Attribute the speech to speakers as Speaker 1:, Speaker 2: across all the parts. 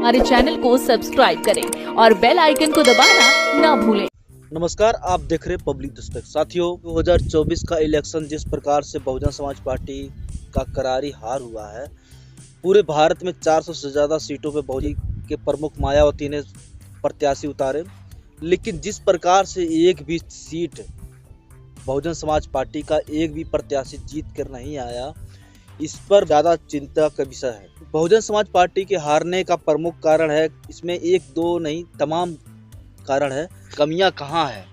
Speaker 1: हमारे चैनल को सब्सक्राइब करें और बेल आइकन को दबाना ना भूलें।
Speaker 2: नमस्कार, आप देख रहे पब्लिक दस्तक। साथियों, 2024 का इलेक्शन जिस प्रकार से बहुजन समाज पार्टी का करारी हार हुआ है, पूरे भारत में 400 से ज़्यादा सीटों पे बहुजन के प्रमुख मायावती ने प्रत्याशी उतारे, लेकिन जिस प्रकार से एक भी सीट बहुजन समाज पार्टी का एक भी प्रत्याशी जीत कर नहीं आया, इस पर ज़्यादा चिंता का विषय है। बहुजन समाज पार्टी के हारने का प्रमुख कारण है, इसमें एक दो नहीं तमाम कारण है। कमियां कहां है,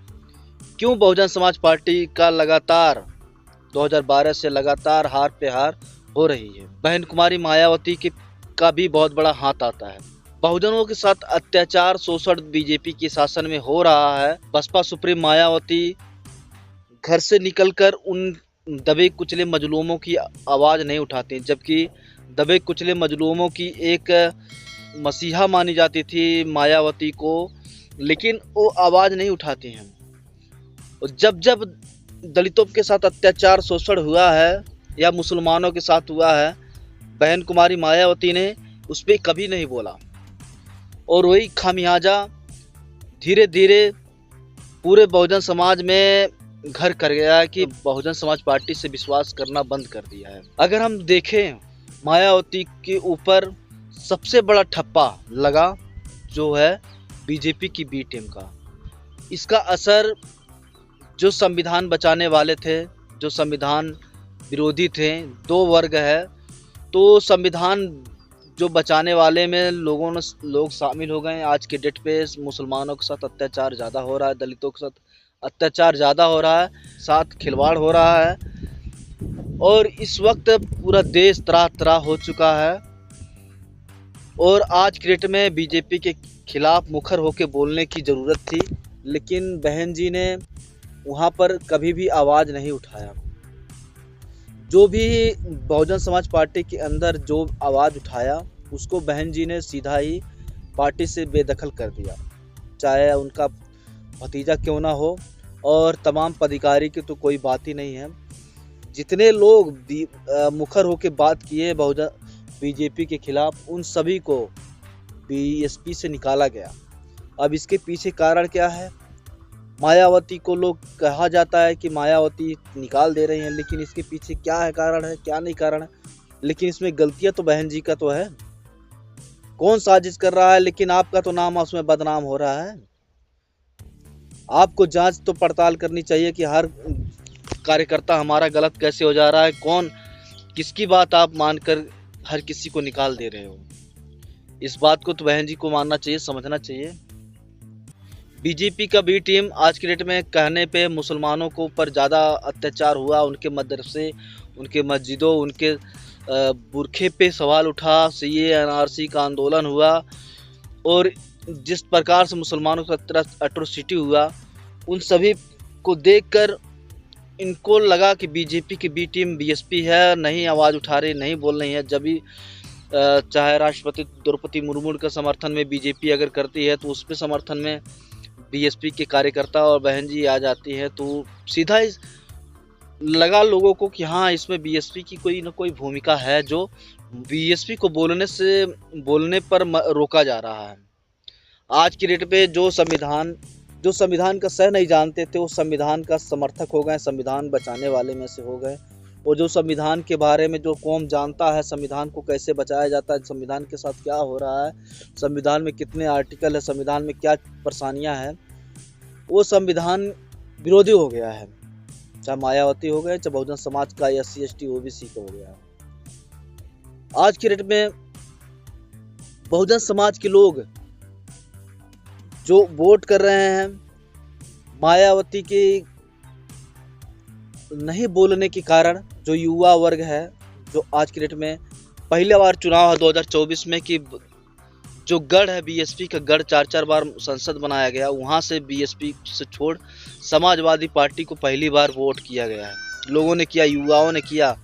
Speaker 2: क्यों बहुजन समाज पार्टी का लगातार 2012 से लगातार हार पे हार हो रही है। बहन कुमारी मायावती का भी बहुत बड़ा हाथ आता है। बहुजनों के साथ अत्याचार शोषण बीजेपी के शासन में हो रहा है। बसपा सुप्रीम मायावती घर से निकलकर उन दबे कुचले मजलूमों की आवाज़ नहीं उठाती, जबकि दबे कुचले मजलूमों की एक मसीहा मानी जाती थी मायावती को, लेकिन वो आवाज़ नहीं उठाती हैं। जब जब दलितों के साथ अत्याचार शोषण हुआ है या मुसलमानों के साथ हुआ है, बहन कुमारी मायावती ने उस पर कभी नहीं बोला, और वही खामियाजा धीरे धीरे पूरे बहुजन समाज में घर कर गया कि बहुजन समाज पार्टी से विश्वास करना बंद कर दिया है। अगर हम देखें, मायावती के ऊपर सबसे बड़ा ठप्पा लगा जो है बीजेपी की बी टीम का। इसका असर जो संविधान बचाने वाले थे, जो संविधान विरोधी थे, दो वर्ग है, तो संविधान जो बचाने वाले में लोग शामिल हो गए। आज के डेट पे मुसलमानों के साथ अत्याचार ज़्यादा हो रहा है, दलितों के साथ अत्याचार ज़्यादा हो रहा है, साथ खिलवाड़ हो रहा है, और इस वक्त पूरा देश त्राह त्राह हो चुका है। और आज के डेट में बीजेपी के खिलाफ मुखर होकर बोलने की ज़रूरत थी, लेकिन बहन जी ने वहाँ पर कभी भी आवाज़ नहीं उठाया। जो भी बहुजन समाज पार्टी के अंदर जो आवाज़ उठाया, उसको बहन जी ने सीधा ही पार्टी से बेदखल कर दिया, चाहे उनका भतीजा क्यों ना हो। और तमाम पदाधिकारी की तो कोई बात ही नहीं है। जितने लोग मुखर होकर बात किए बहुजन बीजेपी के खिलाफ, उन सभी को बीएसपी से निकाला गया। अब इसके पीछे कारण क्या है? मायावती को लोग कहा जाता है कि मायावती निकाल दे रही हैं, लेकिन इसके पीछे क्या है कारण है, क्या नहीं कारण है। लेकिन इसमें गलतियां तो बहन जी का तो है। कौन साजिश कर रहा है, लेकिन आपका तो नाम उसमें बदनाम हो रहा है। आपको जांच तो पड़ताल करनी चाहिए कि हर कार्यकर्ता हमारा गलत कैसे हो जा रहा है, कौन किसकी बात आप मानकर हर किसी को निकाल दे रहे हो। इस बात को तो बहन जी को मानना चाहिए, समझना चाहिए। बीजेपी का बी टीम आज के डेट में कहने पे मुसलमानों को ऊपर ज़्यादा अत्याचार हुआ, उनके मदरसे, उनके मस्जिदों, उनके बुरखे पे सवाल उठा, सीए एनआरसी का आंदोलन हुआ, और जिस प्रकार से मुसलमानों के साथ एट्रोसिटी हुआ, उन सभी को देखकर इनको लगा कि बीजेपी की बी टीम बीएसपी है, नहीं आवाज़ उठा रही, नहीं बोल रही है। जब भी चाहे राष्ट्रपति द्रौपदी मुर्मू का समर्थन में बीजेपी अगर करती है, तो उस पे समर्थन में बीएसपी के कार्यकर्ता और बहन जी आ जाती है, तो सीधा लगा लोगों को कि हाँ, इसमें बीएसपी की कोई न कोई भूमिका है, जो बीएसपी को बोलने पर रोका जा रहा है। आज की डेट पे जो संविधान का सह नहीं जानते थे, वो संविधान का समर्थक हो गए, संविधान बचाने वाले में से हो गए। और जो संविधान के बारे में जो कौम जानता है, संविधान को कैसे बचाया जाता है, संविधान के साथ क्या हो रहा है, संविधान में कितने आर्टिकल है, संविधान में क्या परेशानियां हैं, वो संविधान विरोधी हो गया है। चाहे मायावती हो गए, चाहे बहुजन समाज का SC ST OBC का हो गया। आज की डेट में बहुजन समाज के लोग जो वोट कर रहे हैं, मायावती के नहीं बोलने के कारण जो युवा वर्ग है, जो आज की डेट में पहले बार चुनाव है 2024 में कि जो गढ़ है बीएसपी का गढ़, 4 बार संसद बनाया गया, वहां से बीएसपी से छोड़ समाजवादी पार्टी को पहली बार वोट किया गया है। लोगों ने किया, युवाओं ने किया।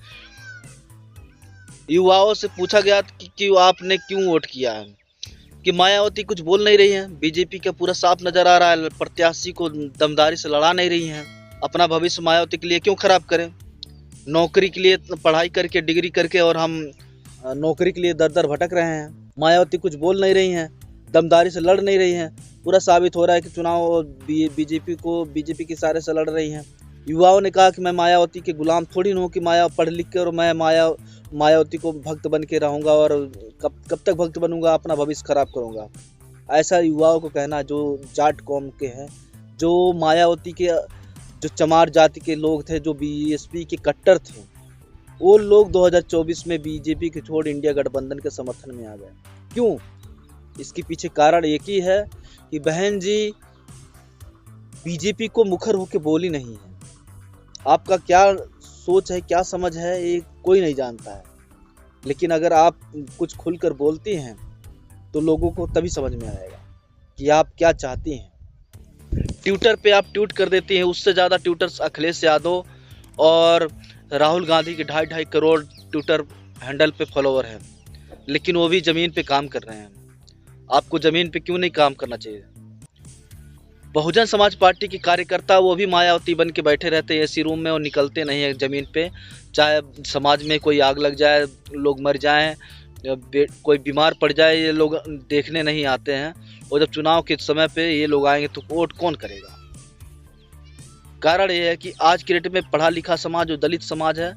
Speaker 2: युवाओं से पूछा गया कि आपने क्यों वोट किया है, कि मायावती कुछ बोल नहीं रही हैं, बीजेपी का पूरा साफ नजर आ रहा है, प्रत्याशी को दमदारी से लड़ा नहीं रही हैं, अपना भविष्य मायावती के लिए क्यों खराब करें। नौकरी के लिए पढ़ाई करके, डिग्री करके, और हम नौकरी के लिए दर दर भटक रहे हैं। मायावती कुछ बोल नहीं रही हैं, दमदारी से लड़ नहीं रही हैं। पूरा साबित हो रहा है कि चुनाव बीजेपी के इशारे से लड़ रही हैं। युवाओं ने कहा कि मैं मायावती के गुलाम थोड़ी न हूँ कि माया पढ़ लिख कर और मैं मायावती को भक्त बन के रहूँगा और कब तक भक्त बनूंगा, अपना भविष्य खराब करूँगा। ऐसा युवाओं को कहना जो जाट कौम के हैं, जो मायावती के जो चमार जाति के लोग थे, जो बीएसपी के कट्टर थे, वो लोग 2024 में बीजेपी के छोड़ इंडिया गठबंधन के समर्थन में आ गए। क्यों? इसके पीछे कारण एक ही है कि बहन जी बीजेपी को मुखर होकर बोली नहीं है। आपका क्या सोच है, क्या समझ है, ये कोई नहीं जानता है। लेकिन अगर आप कुछ खुलकर बोलती हैं तो लोगों को तभी समझ में आएगा कि आप क्या चाहती हैं। ट्विटर पे आप ट्वीट कर देती हैं, उससे ज़्यादा ट्विटर्स अखिलेश यादव और राहुल गांधी के 2.5 करोड़ ट्विटर हैंडल पे फॉलोवर हैं, लेकिन वो भी ज़मीन पे काम कर रहे हैं। आपको ज़मीन पे क्यों नहीं काम करना चाहिए? बहुजन समाज पार्टी के कार्यकर्ता वो भी मायावती बन के बैठे रहते हैं एसी रूम में और निकलते नहीं हैं ज़मीन पे। चाहे समाज में कोई आग लग जाए, लोग मर जाएं, कोई बीमार पड़ जाए, ये लोग देखने नहीं आते हैं। और जब चुनाव के समय पे ये लोग आएंगे तो वोट कौन करेगा? कारण ये है कि आज के डेट में पढ़ा लिखा समाज, जो दलित समाज है,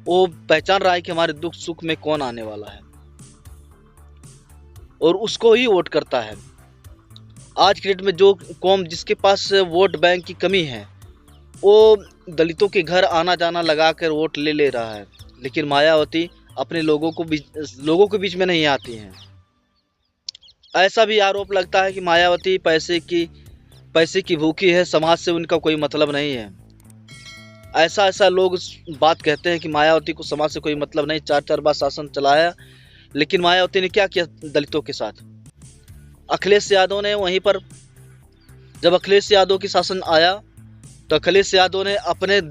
Speaker 2: वो पहचान रहा है कि हमारे दुख सुख में कौन आने वाला है और उसको ही वोट करता है। आज के डेट में जो कौम जिसके पास वोट बैंक की कमी है, वो दलितों के घर आना जाना लगाकर वोट ले रहा है, लेकिन मायावती अपने लोगों के बीच में नहीं आती हैं। ऐसा भी आरोप लगता है कि मायावती पैसे की भूखी है, समाज से उनका कोई मतलब नहीं है। ऐसा लोग बात कहते हैं कि मायावती को समाज से कोई मतलब नहीं, 4 बार शासन चलाया, लेकिन मायावती ने क्या किया दलितों के साथ? अखिलेश यादव ने वहीं पर, जब अखिलेश यादव की शासन आया तो अखिलेश यादव ने अपने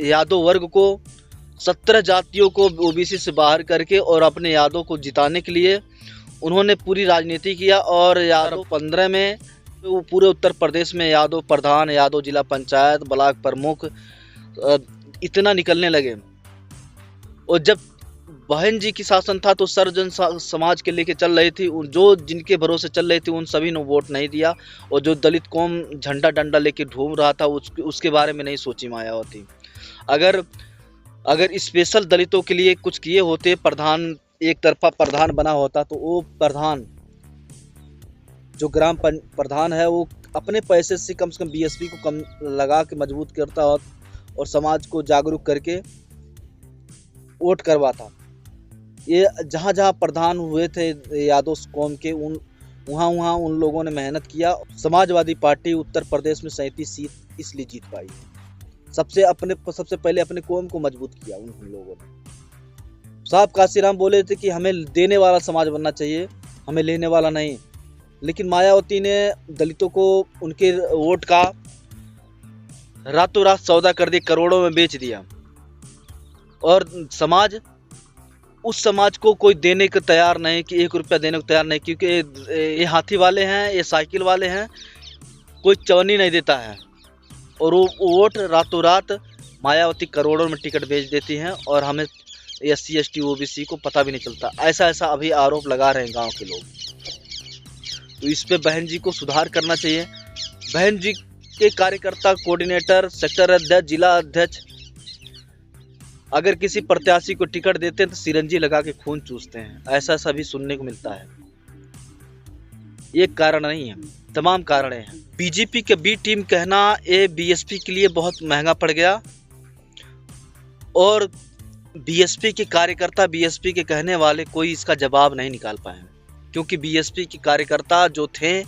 Speaker 2: यादव वर्ग को 17 जातियों को ओबीसी से बाहर करके और अपने यादव को जिताने के लिए उन्होंने पूरी राजनीति किया। और यादव 15 में वो पूरे उत्तर प्रदेश में यादव प्रधान, यादव जिला पंचायत, ब्लॉक प्रमुख इतना निकलने लगे। और जब बहन जी की शासन था तो सर्वजन समाज के लेके चल रही थी, जो जिनके भरोसे चल रही थी उन सभी ने वोट नहीं दिया। और जो दलित कौम झंडा डंडा लेके घूम रहा था उसके बारे में नहीं सोची मायावती। अगर स्पेशल दलितों के लिए कुछ किए होते, प्रधान एक तरफा प्रधान बना होता, तो वो प्रधान जो ग्राम प्रधान है वो अपने पैसे से कम बीएसपी को कम लगा के मजबूत करता और समाज को जागरूक करके वोट करवाता। ये जहाँ प्रधान हुए थे यादव कौम के, वहाँ उन लोगों ने मेहनत किया। समाजवादी पार्टी उत्तर प्रदेश में 37 सीट इसलिए जीत पाई। सबसे पहले अपने कौम को मजबूत किया उन लोगों ने। साहब काशीराम बोले थे कि हमें देने वाला समाज बनना चाहिए, हमें लेने वाला नहीं। लेकिन मायावती ने दलितों को उनके वोट का रातों रात सौदा कर दिया, करोड़ों में बेच दिया। और उस समाज को कोई देने को तैयार नहीं, कि 1 रुपया देने को तैयार नहीं, क्योंकि ये हाथी वाले हैं, ये साइकिल वाले हैं, कोई चवन्नी नहीं देता है। और वो वोट रातों रात मायावती करोड़ों में टिकट बेच देती हैं और हमें SC ST OBC को पता भी नहीं चलता। ऐसा अभी आरोप लगा रहे हैं गांव के लोग। तो इस पे बहन जी को सुधार करना चाहिए। बहन जी के कार्यकर्ता, कोऑर्डिनेटर, सेक्टर अध्यक्ष, जिला अध्यक्ष अगर किसी प्रत्याशी को टिकट देते हैं तो सिरंजी लगा के खून चूसते हैं। ऐसा भी सुनने को मिलता है। एक कारण नहीं है, तमाम कारण हैं। बीजेपी के बी टीम कहना ये बीएसपी के लिए बहुत महंगा पड़ गया। और बीएसपी के कार्यकर्ता, बीएसपी के कहने वाले कोई इसका जवाब नहीं निकाल पाए, क्योंकि बीएसपी के कार्यकर्ता जो थे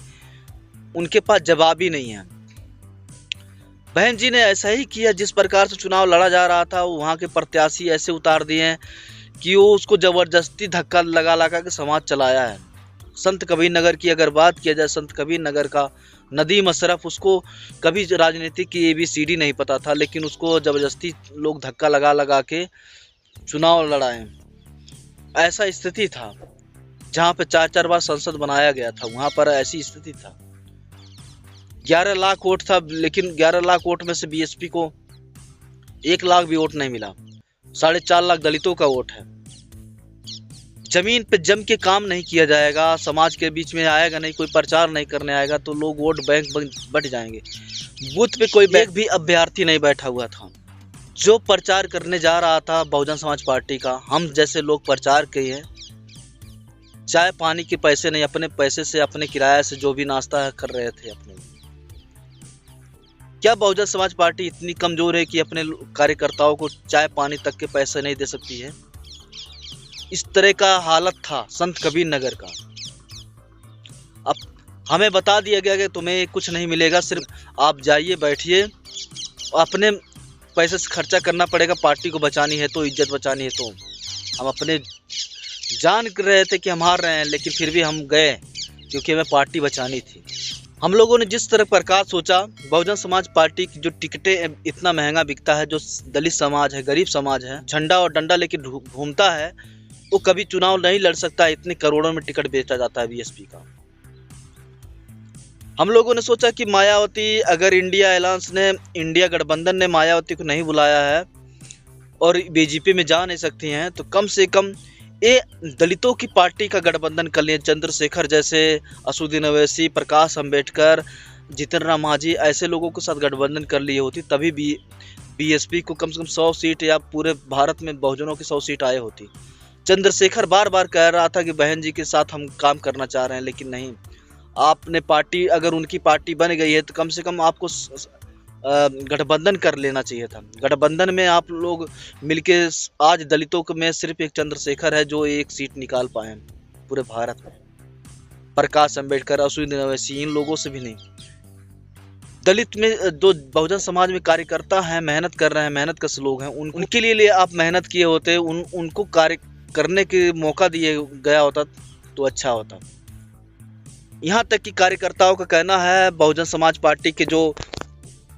Speaker 2: उनके पास जवाब ही नहीं है। बहन जी ने ऐसा ही किया, जिस प्रकार से चुनाव लड़ा जा रहा था वहाँ के प्रत्याशी ऐसे उतार दिए हैं कि वो उसको जबरदस्ती धक्का लगा के समाज चलाया है। संत कबीर नगर की अगर बात किया जाए, संत कबीर नगर का नदीम अशरफ, उसको कभी राजनीति की ABCD नहीं पता था, लेकिन उसको जबरदस्ती लोग धक्का लगा के चुनाव लड़ाए। ऐसा स्थिति था जहाँ पे 4 बार संसद बनाया गया था, वहाँ पर ऐसी स्थिति था। 11 लाख वोट था, लेकिन 11 लाख वोट में से बीएसपी को 1 लाख भी वोट नहीं मिला। 4.5 लाख दलितों का वोट है। जमीन पे जम के काम नहीं किया जाएगा, समाज के बीच में आएगा नहीं, कोई प्रचार नहीं करने आएगा तो लोग वोट बैंक बट जाएंगे। बूथ पे कोई बैंक भी अभ्यर्थी नहीं बैठा हुआ था। जो प्रचार करने जा रहा था बहुजन समाज पार्टी का, हम जैसे लोग प्रचार किए, चाय पानी के पैसे नहीं, अपने पैसे से, अपने किराया से जो भी नाश्ता कर रहे थे अपने। क्या बहुजन समाज पार्टी इतनी कमजोर है कि अपने कार्यकर्ताओं को चाय पानी तक के पैसे नहीं दे सकती है? इस तरह का हालत था संत कबीर नगर का। अब हमें बता दिया गया कि तुम्हें कुछ नहीं मिलेगा, सिर्फ आप जाइए, बैठिए, अपने पैसे से खर्चा करना पड़ेगा, पार्टी को बचानी है तो, इज्जत बचानी है तो। हम अपने जान रहे थे कि हम हार रहे हैं, लेकिन फिर भी हम गए क्योंकि हमें पार्टी बचानी थी। हम लोगों ने जिस तरह प्रकार सोचा, बहुजन समाज पार्टी की जो टिकटें इतना महंगा बिकता है, जो दलित समाज है, गरीब समाज है, झंडा और डंडा लेके घूमता है, वो कभी चुनाव नहीं लड़ सकता। इतने करोड़ों में टिकट बेचा जाता है बीएसपी का। हम लोगों ने सोचा कि मायावती, अगर इंडिया अलायंस ने, इंडिया गठबंधन ने मायावती को नहीं बुलाया है और बीजेपी में जा नहीं सकती हैं, तो कम से कम ये दलितों की पार्टी का गठबंधन कर लिए। चंद्रशेखर जैसे, असुद्दीन अवैसी, प्रकाश अंबेडकर, जितेंद्र राम मांझी, ऐसे लोगों के साथ गठबंधन कर लिए होती, तभी बीएसपी को कम से कम 100 सीट या पूरे भारत में बहुजनों की 100 सीट आए होती। चंद्रशेखर बार बार कह रहा था कि बहन जी के साथ हम काम करना चाह रहे हैं, लेकिन नहीं, आपने पार्टी, अगर उनकी पार्टी बन गई है तो कम से कम आपको गठबंधन कर लेना चाहिए था। गठबंधन में आप लोग मिलके, आज दलितों में सिर्फ एक चंद्रशेखर है जो एक सीट निकाल पाए पूरे भारत में। प्रकाश अंबेडकर, असुद्दीन अवैसी, इन लोगों से भी नहीं। दलित में जो बहुजन समाज में कार्यकर्ता हैं, मेहनत कर रहे हैं, मेहनत कश लोग हैं, उनके लिए आप मेहनत किए होते, उनको कार्य करने के मौका दिए गया होता तो अच्छा होता। यहाँ तक कि कार्यकर्ताओं का कहना है, बहुजन समाज पार्टी के जो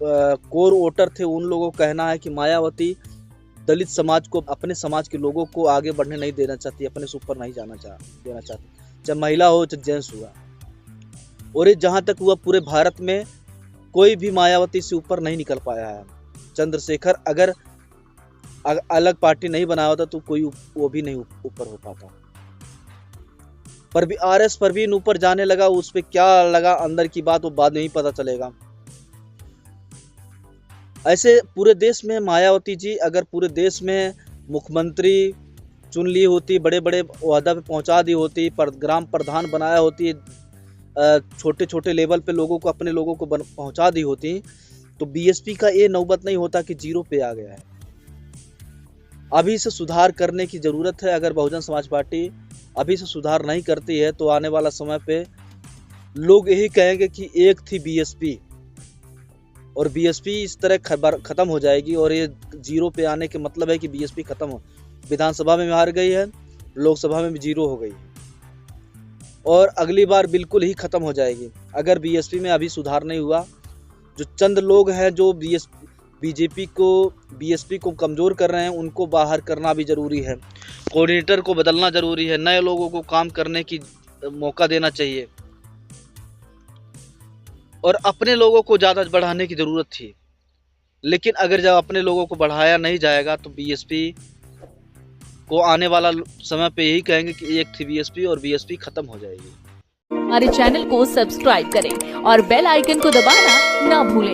Speaker 2: कोर वोटर थे, उन लोगों का कहना है कि मायावती दलित समाज को, अपने समाज के लोगों को आगे बढ़ने नहीं देना चाहती, अपने से ऊपर नहीं देना चाहती, चाहे महिला हो चाहे जेंट्स हुआ। और ये जहाँ तक हुआ, पूरे भारत में कोई भी मायावती से ऊपर नहीं निकल पाया है। चंद्रशेखर अगर अलग पार्टी नहीं बनाया होता तो कोई वो भी नहीं ऊपर हो पाता। पर भी आरएस परवीन ऊपर जाने लगा, उस पे क्या लगा अंदर की बात वो बाद में ही पता चलेगा। ऐसे पूरे देश में मायावती जी अगर पूरे देश में मुख्यमंत्री चुन ली होती, बड़े बड़े ओहदा पे पहुंचा दी होती, ग्राम प्रधान बनाया होती, छोटे छोटे लेवल पे लोगों को, अपने लोगों को पहुंचा दी होती, तो बीएसपी का ये नौबत नहीं होता कि 0 पे आ गया है। अभी से सुधार करने की जरूरत है। अगर बहुजन समाज पार्टी अभी से सुधार नहीं करती है तो आने वाला समय पे लोग यही कहेंगे कि एक थी बीएसपी, और बीएसपी इस तरह खत्म हो जाएगी। और ये 0 पे आने के मतलब है कि बीएसपी खत्म हो, विधानसभा में हार गई है, लोकसभा में भी 0 हो गई, और अगली बार बिल्कुल ही खत्म हो जाएगी अगर बीएसपी में अभी सुधार नहीं हुआ। जो चंद लोग हैं जो बीएसपी को कमजोर कर रहे हैं, उनको बाहर करना भी जरूरी है। कोऑर्डिनेटर को बदलना जरूरी है, नए लोगों को काम करने की मौका देना चाहिए, और अपने लोगों को ज़्यादा बढ़ाने की ज़रूरत थी। लेकिन अगर जब अपने लोगों को बढ़ाया नहीं जाएगा तो बीएसपी को आने वाला समय पे यही कहेंगे कि एक थी बीएसपी और बीएसपी खत्म हो जाएगी।
Speaker 1: हमारे चैनल को सब्सक्राइब करें और बेल आइकन को दबाना ना भूलें।